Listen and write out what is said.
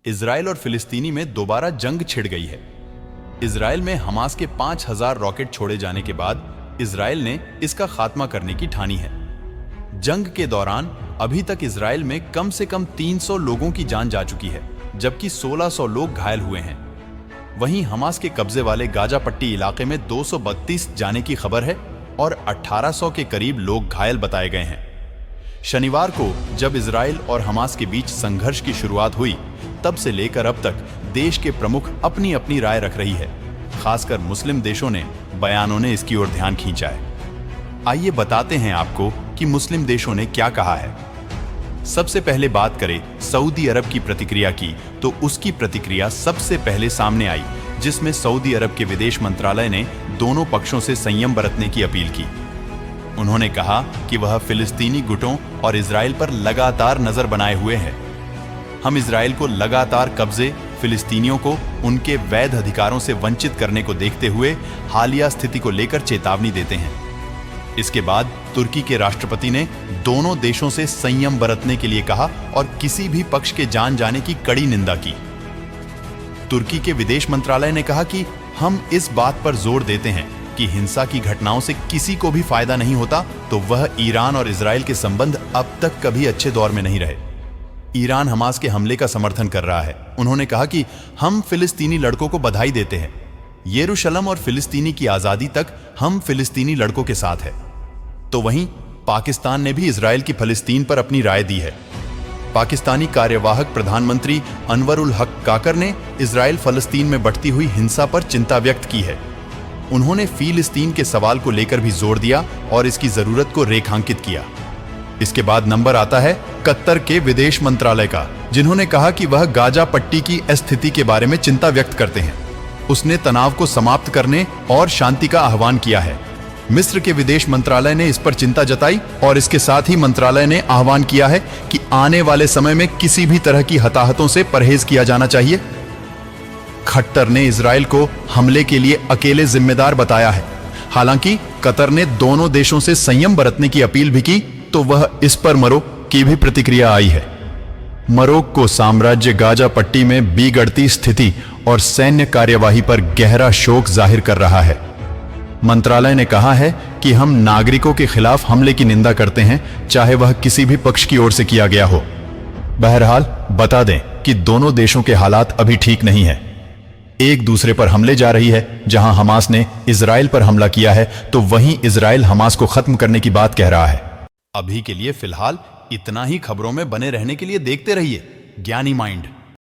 Israel और फिलिस्तीनी में दोबारा जंग छिड़ गई है। इजराइल में हमास के 5000 रॉकेट छोड़े जाने के बाद इजराइल ने इसका खात्मा करने की ठानी है। जंग के दौरान अभी तक इजराइल में कम से कम 300 लोगों की जान जा चुकी है, जबकि 1600 लोग घायल हुए हैं। वहीं हमास के कब्जे वाले गाजा पट्टी इलाके में 232 जाने की खबर है और 1800 के करीब लोग घायल बताए गए हैं। शनिवार को जब इजराइल और हमास के बीच संघर्ष की शुरुआत हुई, तब से लेकर अब तक देश के प्रमुख अपनी अपनी राय रख रही है। खासकर मुस्लिम देशों ने बयानों ने इसकी ओर ध्यान खींचा है। आइए बताते हैं आपको कि मुस्लिम देशों ने क्या कहा है। सबसे पहले बात करें सऊदी अरब की प्रतिक्रिया की, तो उसकी प्रतिक्रिया सबसे पहले सामने आई, जिसमें सऊदी अरब के विदेश मंत्रालय ने दोनों पक्षों से संयम बरतने की अपील की। उन्होंने कहा कि वह फिलिस्तीनी गुटों और इजराइल पर लगातार नजर बनाए हुए है। हम इजराइल को लगातार कब्जे, फिलिस्तीनियों को उनके वैध अधिकारों से वंचित करने को देखते हुए हालिया स्थिति को लेकर चेतावनी देते हैं। इसके बाद तुर्की के राष्ट्रपति ने दोनों देशों से संयम बरतने के लिए कहा और किसी भी पक्ष के जान जाने की कड़ी निंदा की। तुर्की के विदेश मंत्रालय ने कहा कि हम इस बात पर जोर देते हैं कि हिंसा की घटनाओं से किसी को भी फायदा नहीं होता, तो वह ईरान और इजराइल के संबंध अब तक कभी अच्छे दौर में नहीं रहे। ईरान हमास के हमले का समर्थन कर रहा है। उन्होंने कहा कि हम फिलिस्तीनी लड़कों को बधाई देते हैं। यरूशलेम और फिलिस्तीनी की आजादी तक हम फिलिस्तीनी लड़कों के साथ है। तो वहीं पाकिस्तान ने भी इजराइल की फिलिस्तीन पर अपनी राय दी है। पाकिस्तानी कार्यवाहक प्रधानमंत्री अनवर उल हक काकर ने इजराइल फलस्तीन में बढ़ती हुई हिंसा पर चिंता व्यक्त की है। उन्होंने फिलिस्तीन के सवाल को लेकर भी जोर दिया और इसकी जरूरत को रेखांकित किया। इसके बाद नंबर आता है कतर के विदेश मंत्रालय का, जिन्होंने कहा कि वह गाजा पट्टी की स्थिति के बारे में चिंता व्यक्त करते हैं। उसने तनाव को समाप्त करने और शांति का आह्वान किया है। मिस्र के विदेश मंत्रालय ने इस पर चिंता जताई और इसके साथ ही मंत्रालय ने आह्वान किया है कि आने वाले समय में किसी भी तरह की हताहतों से परहेज किया जाना चाहिए। खट्टर ने इजराइल को हमले के लिए अकेले जिम्मेदार बताया है। हालांकि कतर ने दोनों देशों से संयम बरतने की अपील भी की, तो वह इस पर मरोक्को की भी प्रतिक्रिया आई है। मरोक्को साम्राज्य गाजा पट्टी में बिगड़ती स्थिति और सैन्य कार्यवाही पर गहरा शोक जाहिर कर रहा है। मंत्रालय ने कहा है कि हम नागरिकों के खिलाफ हमले की निंदा करते हैं, चाहे वह किसी भी पक्ष की ओर से किया गया हो। बहरहाल बता दें कि दोनों देशों के हालात अभी ठीक नहीं है। एक दूसरे पर हमले जा रही है। जहां हमास ने इजराइल पर हमला किया है, तो वहीं इजराइल हमास को खत्म करने की बात कह रहा है। अभी के लिए फिलहाल इतना ही। खबरों में बने रहने के लिए देखते रहिए ज्ञानी माइंड।